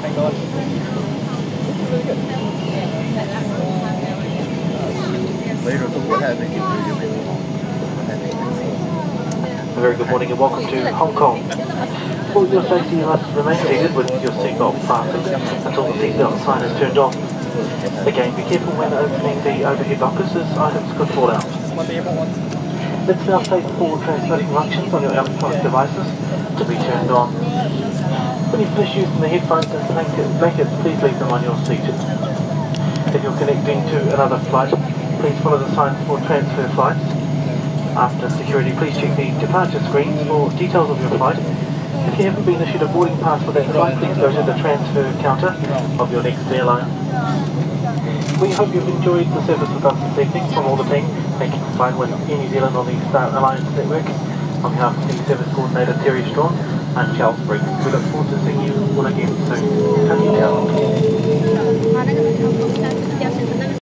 Hang on. Really good. A very good morning and welcome to Hong Kong. For your safety, you must remain seated with your seatbelt fastened until the seatbelt sign is turned on. Again, be careful when opening the overhead lockers as items could fall out. Let's now take 4 transmitting functions on your electronic devices to be turned on. When you finish using the headphones and blankets, please leave them on your seat. If you're connecting to another flight, please follow the signs for transfer flights. After security, please check the departure screens for details of your flight. If you haven't been issued a boarding pass for that flight, please go to the transfer counter of your next airline. We hope you've enjoyed the service with us this evening. From all the team, thank you for flying with Air New Zealand on the Star Alliance Network. On behalf of the Service Coordinator Terry Strong, I'm Charles Briggs. We look forward to seeing you